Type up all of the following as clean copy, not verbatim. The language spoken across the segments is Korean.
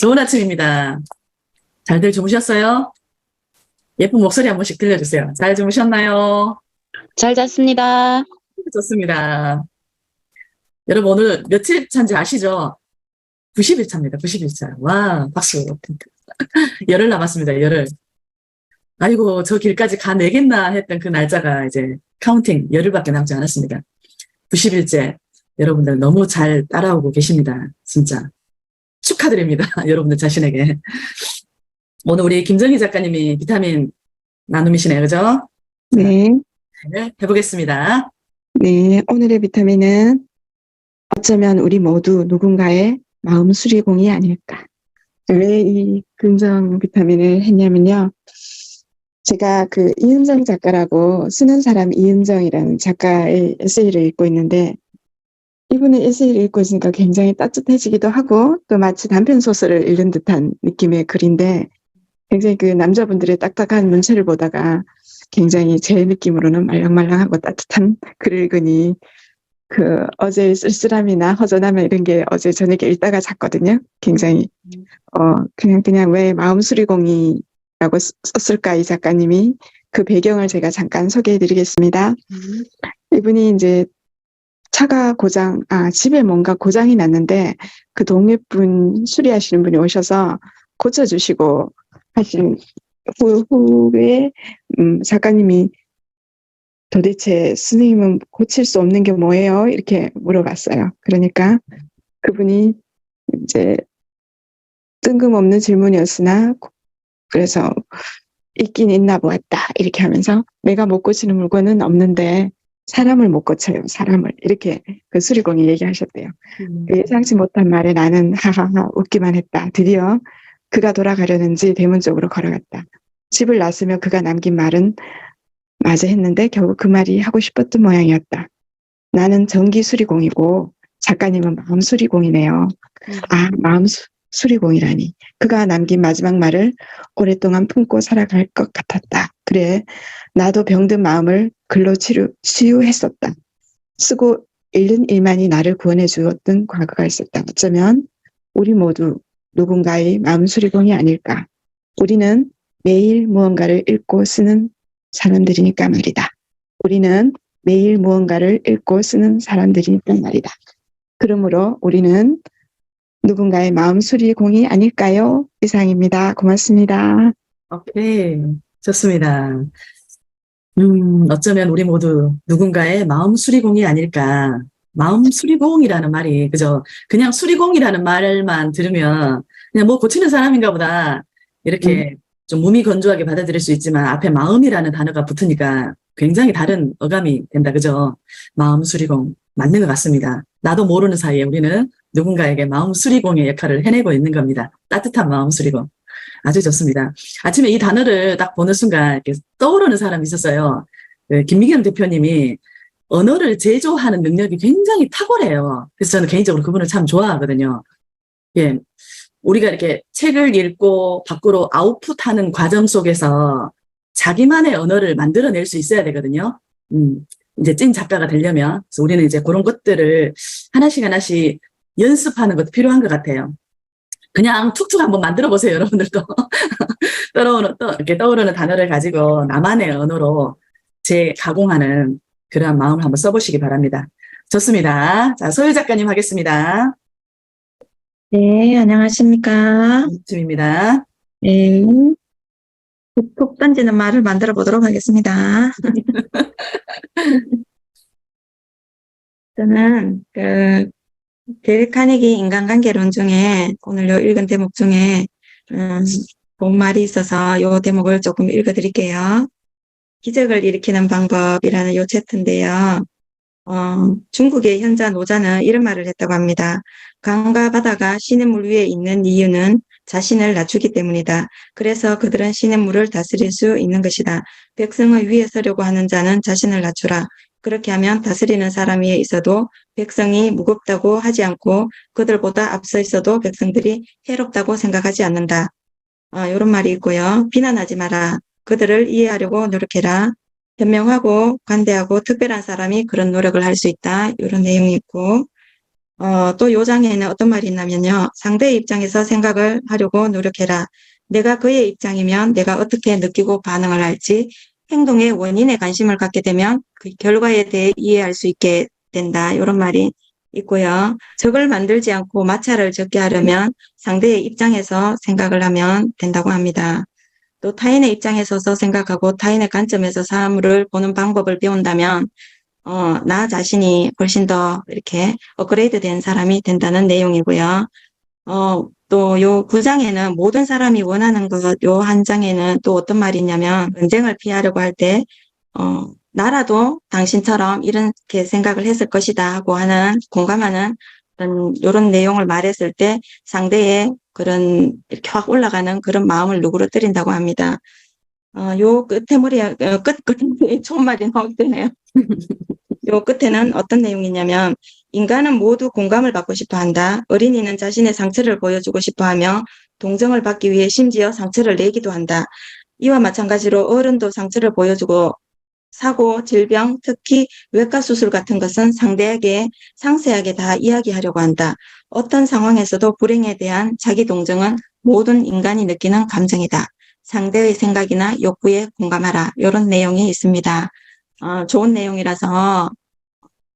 좋은 아침입니다. 잘들 주무셨어요? 예쁜 목소리 한 번씩 들려주세요. 잘 주무셨나요? 잘 잤습니다. 좋습니다. 여러분 오늘 며칠 차인지 아시죠? 90일 차입니다. 90일 차. 와, 박수. 열흘 남았습니다. 열흘. 아이고, 저 길까지 가내겠나 했던 그 날짜가 이제 카운팅 열흘밖에 남지 않았습니다. 90일째. 여러분들 너무 잘 따라오고 계십니다. 진짜. 축하드립니다. 여러분들 자신에게. 오늘 우리 김정희 작가님이 비타민 나눔이시네요. 그죠? 네, 네, 해보겠습니다. 네. 오늘의 비타민은 어쩌면 우리 모두 누군가의 마음 수리공이 아닐까. 왜 이 긍정 비타민을 했냐면요. 제가 그 이은정 작가라고 쓰는 사람 이은정이라는 작가의 에세이를 읽고 있는데 이분의 에세이를 읽고 있으니까 굉장히 따뜻해지기도 하고 또 마치 단편 소설을 읽는 듯한 느낌의 글인데 굉장히 그 남자분들의 딱딱한 문체를 보다가 굉장히 제 느낌으로는 말랑말랑하고 따뜻한 글을 읽으니 그 어제 쓸쓸함이나 허전함이나 이런 게 어제 저녁에 읽다가 잤거든요. 굉장히 그냥 왜 마음 수리공이라고 썼을까 이 작가님이 그 배경을 제가 잠깐 소개해드리겠습니다. 이분이 이제 차가 집에 뭔가 고장이 났는데 그 동네 분 수리하시는 분이 오셔서 고쳐주시고 하신 후에 작가님이 도대체 선생님은 고칠 수 없는 게 뭐예요? 이렇게 물어봤어요. 그러니까 그분이 이제 뜬금없는 질문이었으나 그래서 있긴 있나 보았다 이렇게 하면서 내가 못 고치는 물건은 없는데 사람을 못 고쳐요. 사람을 이렇게 그 수리공이 얘기하셨대요. 그 예상치 못한 말에 나는 하하하 웃기만 했다. 드디어 그가 돌아가려는지 대문 쪽으로 걸어갔다. 집을 나서며 그가 남긴 말은 맞아 했는데 결국 그 말이 하고 싶었던 모양이었다. 나는 전기 수리공이고 작가님은 마음 수리공이네요. 아, 마음 수리공이라니. 그가 남긴 마지막 말을 오랫동안 품고 살아갈 것 같았다. 그래, 나도 병든 마음을 글로 치유했었다. 쓰고 읽는 일만이 나를 구원해 주었던 과거가 있었다. 어쩌면 우리 모두 누군가의 마음 수리공이 아닐까. 우리는 매일 무언가를 읽고 쓰는 사람들이니까 말이다. 우리는 매일 무언가를 읽고 쓰는 사람들이니까 말이다. 그러므로 우리는 누군가의 마음 수리공이 아닐까요? 이상입니다. 고맙습니다. 오케이. 좋습니다. 어쩌면 우리 모두 누군가의 마음 수리공이 아닐까. 마음 수리공이라는 말이, 그죠? 그냥 수리공이라는 말만 들으면 그냥 뭐 고치는 사람인가 보다. 이렇게 좀 무미건조하게 받아들일 수 있지만 앞에 마음이라는 단어가 붙으니까 굉장히 다른 어감이 된다. 그죠? 마음 수리공. 맞는 것 같습니다. 나도 모르는 사이에 우리는 누군가에게 마음 수리공의 역할을 해내고 있는 겁니다. 따뜻한 마음 수리공. 아주 좋습니다. 아침에 이 단어를 딱 보는 순간 이렇게 떠오르는 사람이 있었어요. 그 김미경 대표님이 언어를 제조하는 능력이 굉장히 탁월해요. 그래서 저는 개인적으로 그분을 참 좋아하거든요. 예. 우리가 이렇게 책을 읽고 밖으로 아웃풋하는 과정 속에서 자기만의 언어를 만들어낼 수 있어야 되거든요. 이제 찐 작가가 되려면. 그래서 우리는 이제 그런 것들을 하나씩 하나씩 연습하는 것도 필요한 것 같아요. 그냥 툭툭 한번 만들어 보세요, 여러분들도. 이렇게 떠오르는 단어를 가지고 나만의 언어로 재가공하는 그러한 마음을 한번 써보시기 바랍니다. 좋습니다. 자, 소유 작가님 하겠습니다. 네, 안녕하십니까. 입니다. 네, 툭툭 던지는 말을 만들어 보도록 하겠습니다. 저는 데일 카네기 인간관계론 중에 오늘 요 읽은 대목 중에 본말이 있어서 요 대목을 조금 읽어드릴게요. 기적을 일으키는 방법이라는 요 챕터인데요. 중국의 현자 노자는 이런 말을 했다고 합니다. 강과 바다가 시냇물 위에 있는 이유는 자신을 낮추기 때문이다. 그래서 그들은 시냇물을 다스릴 수 있는 것이다. 백성의 위에 서려고 하는 자는 자신을 낮추라. 그렇게 하면 다스리는 사람 위에 있어도 백성이 무겁다고 하지 않고 그들보다 앞서 있어도 백성들이 해롭다고 생각하지 않는다. 이런 말이 있고요. 비난하지 마라. 그들을 이해하려고 노력해라. 현명하고 관대하고 특별한 사람이 그런 노력을 할 수 있다. 이런 내용이 있고 또 요 장에는 어떤 말이 있냐면요. 상대의 입장에서 생각을 하려고 노력해라. 내가 그의 입장이면 내가 어떻게 느끼고 반응을 할지, 행동의 원인에 관심을 갖게 되면 그 결과에 대해 이해할 수 있게 된다. 이런 말이 있고요. 적을 만들지 않고 마찰을 적게 하려면 상대의 입장에서 생각을 하면 된다고 합니다. 또 타인의 입장에 서서 생각하고 타인의 관점에서 사물을 보는 방법을 배운다면 나 자신이 훨씬 더 이렇게 업그레이드 된 사람이 된다는 내용이고요. 또 요 구장에는 모든 사람이 원하는 것, 요 한 장에는 또 어떤 말이 있냐면, 전쟁을 피하려고 할 때, 나라도 당신처럼 이렇게 생각을 했을 것이다 하고 하는, 공감하는 요런 내용을 말했을 때 상대의 그런 이렇게 확 올라가는 그런 마음을 누그러뜨린다고 합니다. 요 끝에 끝에 좋은 말이 나오네요. 요 끝에는 어떤 내용이냐면 인간은 모두 공감을 받고 싶어 한다. 어린이는 자신의 상처를 보여주고 싶어 하며 동정을 받기 위해 심지어 상처를 내기도 한다. 이와 마찬가지로 어른도 상처를 보여주고 사고, 질병, 특히 외과 수술 같은 것은 상대에게 상세하게 다 이야기하려고 한다. 어떤 상황에서도 불행에 대한 자기 동정은 모든 인간이 느끼는 감정이다. 상대의 생각이나 욕구에 공감하라. 이런 내용이 있습니다. 좋은 내용이라서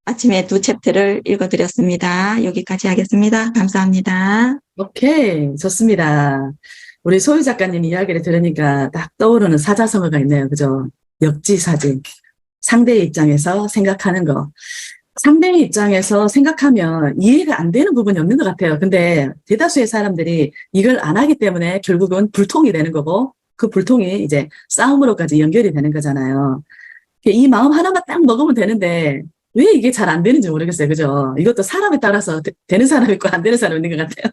아침에 2챕터를 읽어드렸습니다. 여기까지 하겠습니다. 감사합니다. 오케이, 좋습니다. 우리 소유 작가님 이야기를 들으니까 딱 떠오르는 사자성어가 있네요. 그죠? 역지사지. 상대의 입장에서 생각하는 거. 상대의 입장에서 생각하면 이해가 안 되는 부분이 없는 것 같아요. 근데 대다수의 사람들이 이걸 안 하기 때문에 결국은 불통이 되는 거고 그 불통이 이제 싸움으로까지 연결이 되는 거잖아요. 이 마음 하나만 딱 먹으면 되는데 왜 이게 잘 안 되는지 모르겠어요. 그죠? 이것도 사람에 따라서 되는 사람 있고 안 되는 사람 있는 것 같아요.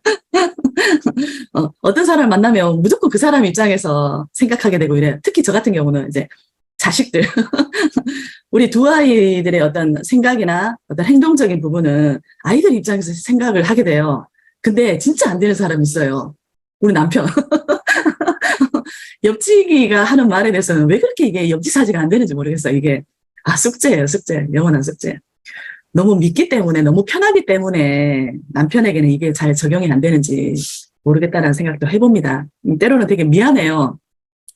어떤 사람을 만나면 무조건 그 사람 입장에서 생각하게 되고 이래요. 특히 저 같은 경우는 이제 자식들. 우리 두 아이들의 어떤 생각이나 어떤 행동적인 부분은 아이들 입장에서 생각을 하게 돼요. 근데 진짜 안 되는 사람이 있어요. 우리 남편. 옆지기가 하는 말에 대해서는 왜 그렇게 이게 역지사지가 안 되는지 모르겠어요. 이게, 숙제예요, 숙제. 영원한 숙제. 너무 믿기 때문에, 너무 편하기 때문에 남편에게는 이게 잘 적용이 안 되는지 모르겠다라는 생각도 해봅니다. 때로는 되게 미안해요.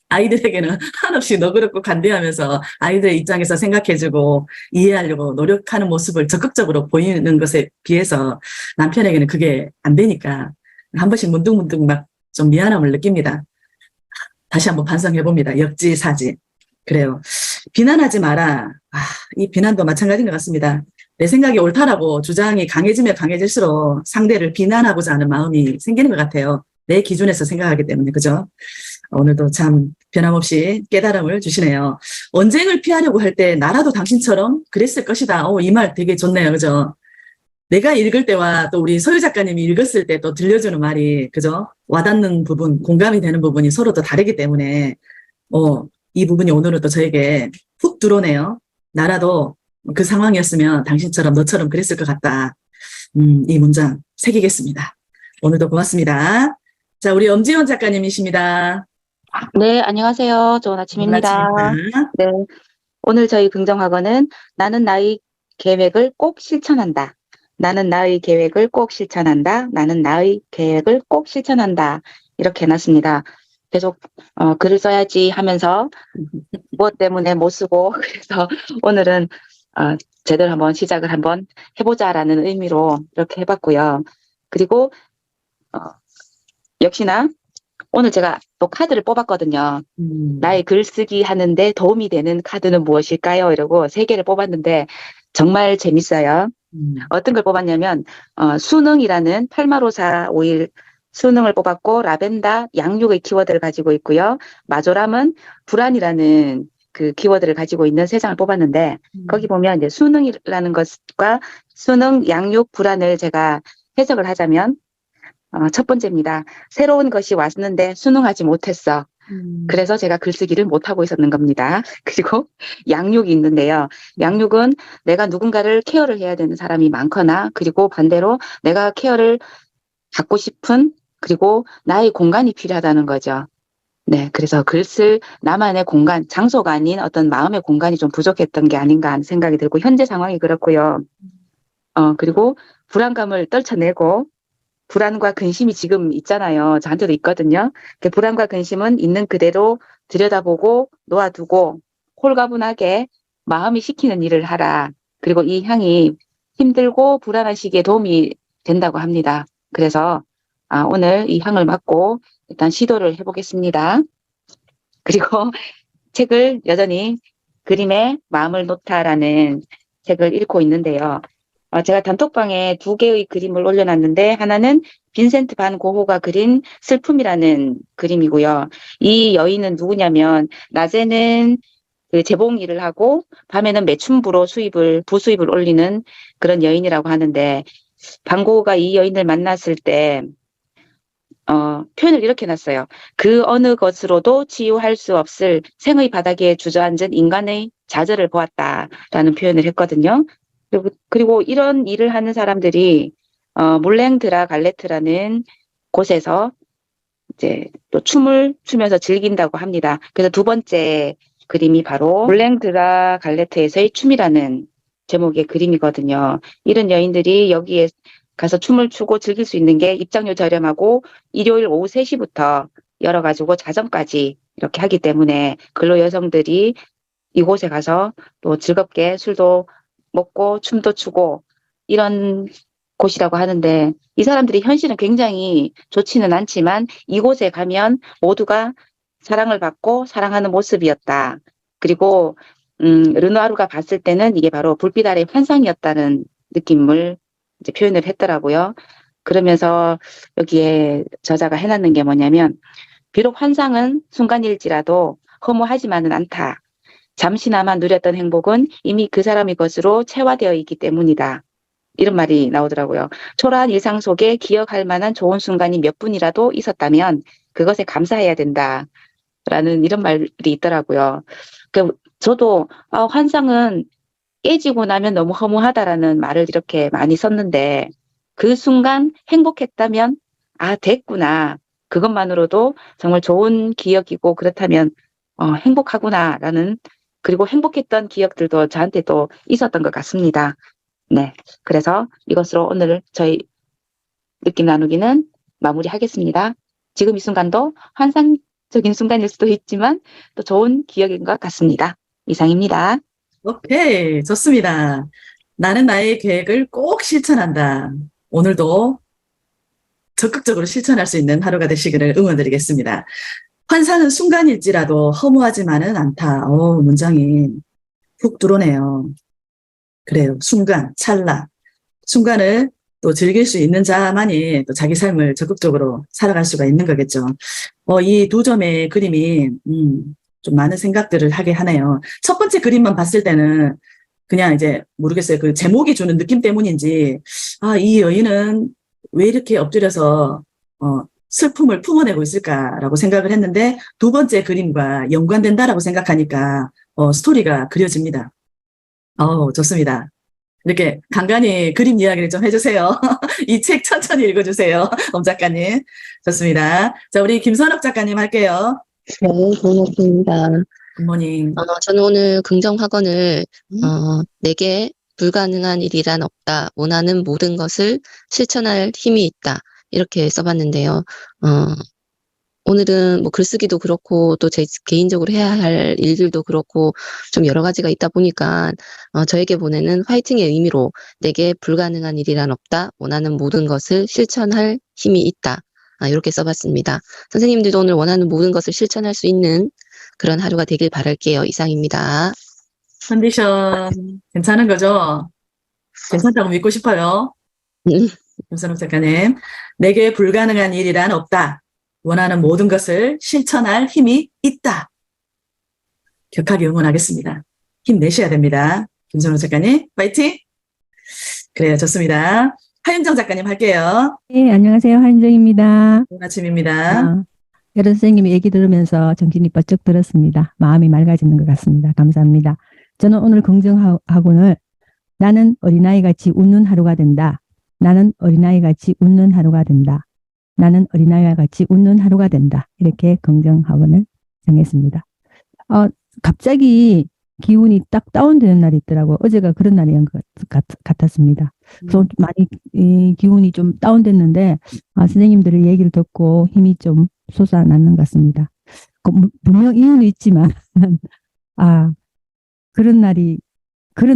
아이들에게는 한없이 너그럽고 간대하면서 아이들의 입장에서 생각해주고 이해하려고 노력하는 모습을 적극적으로 보이는 것에 비해서 남편에게는 그게 안 되니까 한 번씩 문득문득 막 좀 미안함을 느낍니다. 다시 한번 반성해봅니다. 역지사지. 그래요. 비난하지 마라. 이 비난도 마찬가지인 것 같습니다. 내 생각이 옳다라고 주장이 강해지면 강해질수록 상대를 비난하고자 하는 마음이 생기는 것 같아요. 내 기준에서 생각하기 때문에, 그죠? 오늘도 참 변함없이 깨달음을 주시네요. 언쟁을 피하려고 할 때 나라도 당신처럼 그랬을 것이다. 이 말 되게 좋네요. 그죠? 내가 읽을 때와 또 우리 소유 작가님이 읽었을 때 또 들려주는 말이, 그죠? 와닿는 부분, 공감이 되는 부분이 서로 또 다르기 때문에, 이 부분이 오늘은 또 저에게 훅 들어오네요. 나라도 그 상황이었으면 당신처럼 너처럼 그랬을 것 같다. 이 문장 새기겠습니다. 오늘도 고맙습니다. 자, 우리 엄지원 작가님이십니다. 네, 안녕하세요. 좋은 아침입니다. 반갑습니다. 네, 오늘 저희 긍정학어는 나는 나의 계획을 꼭 실천한다. 나는 나의 계획을 꼭 실천한다. 나는 나의 계획을 꼭 실천한다. 이렇게 해놨습니다. 계속 글을 써야지 하면서 무엇 때문에 못 쓰고 그래서 오늘은 제대로 한번 시작을 한번 해보자라는 의미로 이렇게 해봤고요. 그리고 역시나 오늘 제가 또 카드를 뽑았거든요. 나의 글쓰기 하는데 도움이 되는 카드는 무엇일까요? 이러고 3개를 뽑았는데 정말 재밌어요. 어떤 걸 뽑았냐면 수능이라는 8마로사5일 수능을 뽑았고 라벤더 양육의 키워드를 가지고 있고요. 마조람은 불안이라는 그 키워드를 가지고 있는 3장을 뽑았는데 거기 보면 이제 수능이라는 것과 수능, 양육, 불안을 제가 해석을 하자면 첫 번째입니다. 새로운 것이 왔는데 수능하지 못했어. 그래서 제가 글쓰기를 못하고 있었는 겁니다. 그리고 양육이 있는데요. 양육은 내가 누군가를 케어를 해야 되는 사람이 많거나 그리고 반대로 내가 케어를 받고 싶은 그리고 나의 공간이 필요하다는 거죠. 네, 그래서 글 쓸 나만의 공간, 장소가 아닌 어떤 마음의 공간이 좀 부족했던 게 아닌가 하는 생각이 들고 현재 상황이 그렇고요. 그리고 불안감을 떨쳐내고 불안과 근심이 지금 있잖아요. 저한테도 있거든요. 그 불안과 근심은 있는 그대로 들여다보고 놓아두고 홀가분하게 마음이 시키는 일을 하라. 그리고 이 향이 힘들고 불안한 시기에 도움이 된다고 합니다. 그래서 오늘 이 향을 맡고 일단 시도를 해보겠습니다. 그리고 책을 여전히 그림에 마음을 놓다라는 책을 읽고 있는데요. 제가 단톡방에 2개의 그림을 올려놨는데 하나는 빈센트 반 고흐가 그린 슬픔이라는 그림이고요. 이 여인은 누구냐면 낮에는 그 재봉 일을 하고 밤에는 매춘부로 부수입을 올리는 그런 여인이라고 하는데 반 고흐가 이 여인을 만났을 때 표현을 이렇게 놨어요. 그 어느 것으로도 치유할 수 없을 생의 바닥에 주저앉은 인간의 좌절을 보았다라는 표현을 했거든요. 그리고 이런 일을 하는 사람들이 물랭드라 갈레트라는 곳에서 이제 또 춤을 추면서 즐긴다고 합니다. 그래서 두 번째 그림이 바로 물랭드라 갈레트에서의 춤이라는 제목의 그림이거든요. 이런 여인들이 여기에 가서 춤을 추고 즐길 수 있는 게 입장료 저렴하고 일요일 오후 3시부터 열어가지고 자정까지 이렇게 하기 때문에 근로 여성들이 이곳에 가서 또 즐겁게 술도 먹고 춤도 추고 이런 곳이라고 하는데 이 사람들이 현실은 굉장히 좋지는 않지만 이곳에 가면 모두가 사랑을 받고 사랑하는 모습이었다. 그리고 르누아르가 봤을 때는 이게 바로 불빛 아래 환상이었다는 느낌을 이제 표현을 했더라고요. 그러면서 여기에 저자가 해놨는 게 뭐냐면 비록 환상은 순간일지라도 허무하지만은 않다. 잠시나마 누렸던 행복은 이미 그 사람의 것으로 체화되어 있기 때문이다. 이런 말이 나오더라고요. 초라한 일상 속에 기억할 만한 좋은 순간이 몇 분이라도 있었다면 그것에 감사해야 된다. 라는 이런 말이 있더라고요. 저도 환상은 깨지고 나면 너무 허무하다라는 말을 이렇게 많이 썼는데 그 순간 행복했다면 됐구나. 그것만으로도 정말 좋은 기억이고 그렇다면 행복하구나라는 그리고 행복했던 기억들도 저한테도 있었던 것 같습니다. 네, 그래서 이것으로 오늘 저희 느낌 나누기는 마무리하겠습니다. 지금 이 순간도 환상적인 순간일 수도 있지만 또 좋은 기억인 것 같습니다. 이상입니다. 오케이, 좋습니다. 나는 나의 계획을 꼭 실천한다. 오늘도 적극적으로 실천할 수 있는 하루가 되시기를 응원드리겠습니다. 환상은 순간일지라도 허무하지만은 않다. 문장이 훅 들어오네요. 그래요. 순간, 찰나. 순간을 또 즐길 수 있는 자만이 또 자기 삶을 적극적으로 살아갈 수가 있는 거겠죠. 이 2점의 그림이, 좀 많은 생각들을 하게 하네요. 첫 번째 그림만 봤을 때는 그냥 이제 모르겠어요. 그 제목이 주는 느낌 때문인지, 이 여인은 왜 이렇게 엎드려서, 슬픔을 품어내고 있을까라고 생각을 했는데, 두 번째 그림과 연관된다라고 생각하니까, 스토리가 그려집니다. 좋습니다. 이렇게 간간히 그림 이야기를 좀 해주세요. 이 책 천천히 읽어주세요. 엄 작가님. 좋습니다. 자, 우리 김선옥 작가님 할게요. 네, 고맙습니다. 굿모닝. 저는 오늘 긍정 학원을 내게 불가능한 일이란 없다. 원하는 모든 것을 실천할 힘이 있다. 이렇게 써봤는데요. 오늘은 뭐 글쓰기도 그렇고 또 제 개인적으로 해야 할 일들도 그렇고 좀 여러 가지가 있다 보니까 저에게 보내는 화이팅의 의미로 내게 불가능한 일이란 없다. 원하는 모든 것을 실천할 힘이 있다. 이렇게 써봤습니다. 선생님들도 오늘 원하는 모든 것을 실천할 수 있는 그런 하루가 되길 바랄게요. 이상입니다. 컨디션 괜찮은 거죠? 괜찮다고 믿고 싶어요. 김선욱 작가님. 내게 불가능한 일이란 없다. 원하는 모든 것을 실천할 힘이 있다. 격하게 응원하겠습니다. 힘내셔야 됩니다. 김선욱 작가님, 파이팅! 그래요, 좋습니다. 하윤정 작가님 할게요. 네, 안녕하세요. 한정입니다. 좋은 아침입니다. 여러 선생님의 얘기 들으면서 정신이 번쩍 들었습니다. 마음이 맑아지는 것 같습니다. 감사합니다. 저는 오늘 긍정학원을 나는 어린아이같이 웃는 하루가 된다. 나는 어린아이같이 웃는 하루가 된다. 나는 어린아이와 같이 웃는 하루가 된다. 이렇게 긍정학원을 정했습니다. 갑자기 기운이 딱 다운되는 날이 있더라고요. 어제가 그런 날이었던 것 같았습니다. 그래서 많이 기운이 좀 다운됐는데 선생님들의 얘기를 듣고 힘이 좀 솟아나는 것 같습니다. 분명 이유는 있지만 그런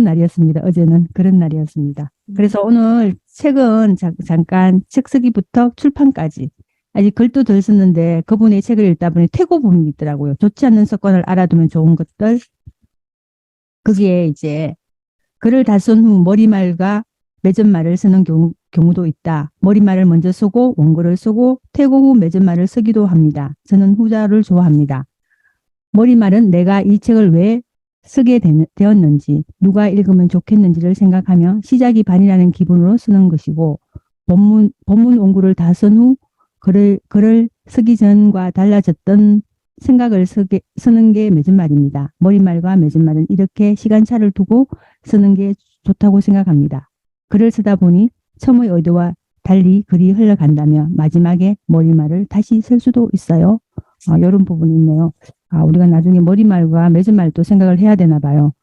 날이었습니다. 어제는 그런 날이었습니다. 그래서 오늘 책은 잠깐 책 쓰기부터 출판까지 아직 글도 덜 썼는데 그분의 책을 읽다 보니 퇴고 부분이 있더라고요. 좋지 않는 습관을 알아두면 좋은 것들. 거기에 이제 글을 다 쓴 후 머리말과 맺은말을 쓰는 경우도 있다. 머리말을 먼저 쓰고 원고를 쓰고 퇴고 후 맺은말을 쓰기도 합니다. 저는 후자를 좋아합니다. 머리말은 내가 이 책을 왜 쓰게 되었는지, 누가 읽으면 좋겠는지를 생각하며 시작이 반이라는 기분으로 쓰는 것이고, 본문 원고를 다 쓴 후 글을 쓰기 전과 달라졌던 생각을 쓰는 게 맺은말입니다. 머리말과 맺은말은 이렇게 시간차를 두고 쓰는 게 좋다고 생각합니다. 글을 쓰다 보니 처음의 의도와 달리 글이 흘러간다면 마지막에 머리말을 다시 쓸 수도 있어요. 이런 부분이 있네요. 우리가 나중에 머리말과 맺은말도 생각을 해야 되나 봐요.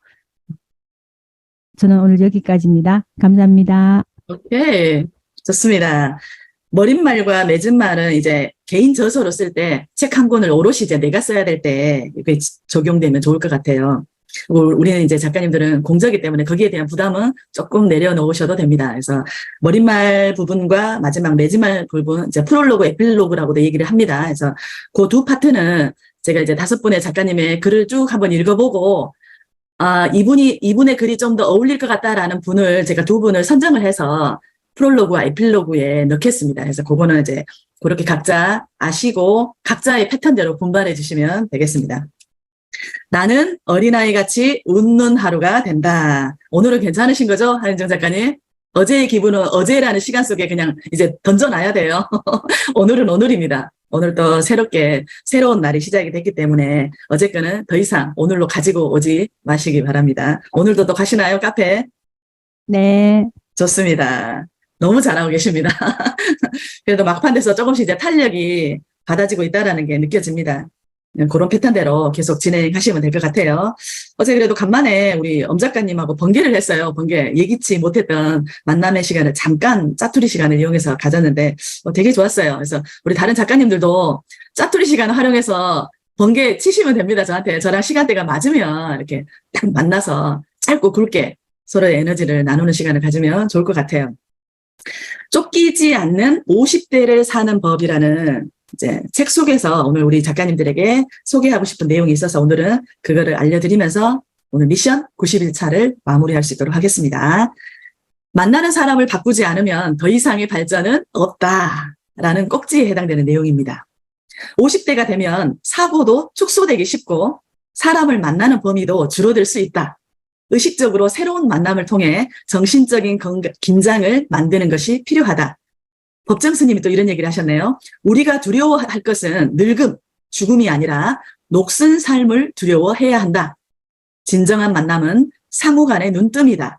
저는 오늘 여기까지입니다. 감사합니다. 오케이. 좋습니다. 머릿말과 맺은말은 이제 개인 저서로 쓸 때 책 한 권을 오롯이 이제 내가 써야 될 때 이게 적용되면 좋을 것 같아요. 우리는 이제 작가님들은 공저기 때문에 거기에 대한 부담은 조금 내려놓으셔도 됩니다. 그래서 머릿말 부분과 마지막 맺은말 부분, 이제 프롤로그, 에필로그라고도 얘기를 합니다. 그래서 그 두 파트는 제가 이제 5분의 작가님의 글을 쭉 한번 읽어보고, 이분의 글이 좀 더 어울릴 것 같다라는 분을 제가 2분을 선정을 해서 프롤로그와 에필로그에 넣겠습니다. 그래서 그거는 이제 그렇게 각자 아시고 각자의 패턴대로 분발해 주시면 되겠습니다. 나는 어린아이같이 웃는 하루가 된다. 오늘은 괜찮으신 거죠? 한은정 작가님? 어제의 기분은 어제라는 시간 속에 그냥 이제 던져놔야 돼요. 오늘은 오늘입니다. 오늘 또 새로운 날이 시작이 됐기 때문에 어제 거는 더 이상 오늘로 가지고 오지 마시기 바랍니다. 오늘도 또 가시나요, 카페? 네. 좋습니다. 너무 잘하고 계십니다. 그래도 막판 돼서 조금씩 이제 탄력이 받아지고 있다는 게 느껴집니다. 그런 패턴대로 계속 진행하시면 될 것 같아요. 어제 그래도 간만에 우리 엄 작가님하고 번개를 했어요. 번개. 예기치 못했던 만남의 시간을 잠깐 짜투리 시간을 이용해서 가졌는데 되게 좋았어요. 그래서 우리 다른 작가님들도 짜투리 시간을 활용해서 번개 치시면 됩니다. 저랑 시간대가 맞으면 이렇게 딱 만나서 짧고 굵게 서로의 에너지를 나누는 시간을 가지면 좋을 것 같아요. 쫓기지 않는 50대를 사는 법이라는 이제 책 속에서 오늘 우리 작가님들에게 소개하고 싶은 내용이 있어서 오늘은 그거를 알려드리면서 오늘 미션 91차를 마무리할 수 있도록 하겠습니다. 만나는 사람을 바꾸지 않으면 더 이상의 발전은 없다라는 꼭지에 해당되는 내용입니다. 50대가 되면 사고도 축소되기 쉽고 사람을 만나는 범위도 줄어들 수 있다. 의식적으로 새로운 만남을 통해 정신적인 긴장을 만드는 것이 필요하다. 법정 스님이 또 이런 얘기를 하셨네요. 우리가 두려워할 것은 늙음, 죽음이 아니라 녹슨 삶을 두려워해야 한다. 진정한 만남은 상호 간의 눈뜸이다.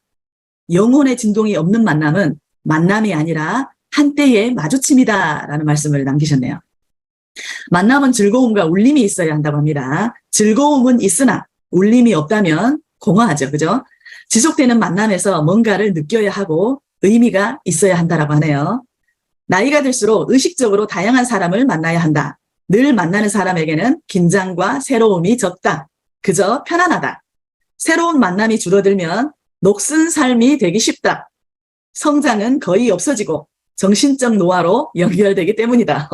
영혼의 진동이 없는 만남은 만남이 아니라 한때의 마주침이다. 라는 말씀을 남기셨네요. 만남은 즐거움과 울림이 있어야 한다고 합니다. 즐거움은 있으나 울림이 없다면 공허하죠. 그죠? 지속되는 만남에서 뭔가를 느껴야 하고 의미가 있어야 한다라고 하네요. 나이가 들수록 의식적으로 다양한 사람을 만나야 한다. 늘 만나는 사람에게는 긴장과 새로움이 적다. 그저 편안하다. 새로운 만남이 줄어들면 녹슨 삶이 되기 쉽다. 성장은 거의 없어지고 정신적 노화로 연결되기 때문이다.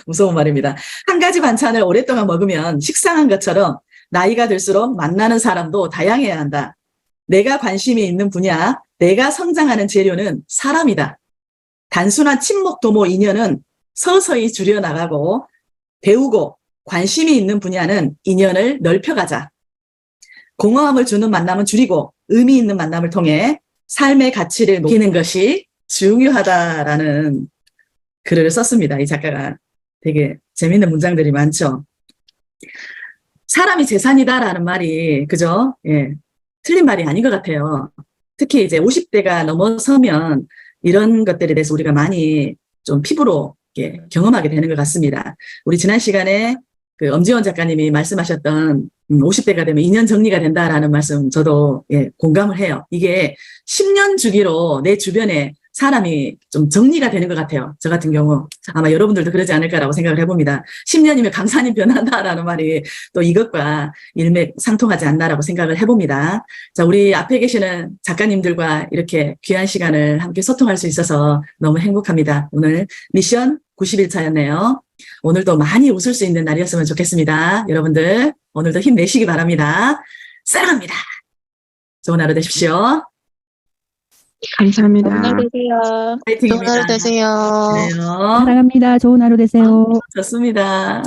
무서운 말입니다. 한 가지 반찬을 오랫동안 먹으면 식상한 것처럼 나이가 들수록 만나는 사람도 다양해야 한다. 내가 관심이 있는 분야, 내가 성장하는 재료는 사람이다. 단순한 친목 도모 인연은 서서히 줄여나가고 배우고 관심이 있는 분야는 인연을 넓혀가자. 공허함을 주는 만남은 줄이고 의미 있는 만남을 통해 삶의 가치를 높이는 것이 중요하다라는 글을 썼습니다. 이 작가가 되게 재밌는 문장들이 많죠. 사람이 재산이다라는 말이 그죠? 예, 틀린 말이 아닌 것 같아요. 특히 이제 50대가 넘어서면 이런 것들에 대해서 우리가 많이 좀 피부로 경험하게 되는 것 같습니다. 우리 지난 시간에 그 엄지원 작가님이 말씀하셨던 50대가 되면 2년 정리가 된다라는 말씀 저도 예, 공감을 해요. 이게 10년 주기로 내 주변에 사람이 좀 정리가 되는 것 같아요. 저 같은 경우 아마 여러분들도 그러지 않을까라고 생각을 해봅니다. 10년이면 강산이 변한다라는 말이 또 이것과 일맥상통하지 않나라고 생각을 해봅니다. 자, 우리 앞에 계시는 작가님들과 이렇게 귀한 시간을 함께 소통할 수 있어서 너무 행복합니다. 오늘 미션 91차였네요. 오늘도 많이 웃을 수 있는 날이었으면 좋겠습니다. 여러분들 오늘도 힘내시기 바랍니다. 사랑합니다. 좋은 하루 되십시오. 감사합니다. 오늘 되세요. 파이팅입니다. 좋은 하루 되세요. 네, 사랑합니다. 좋은 하루 되세요. 좋습니다.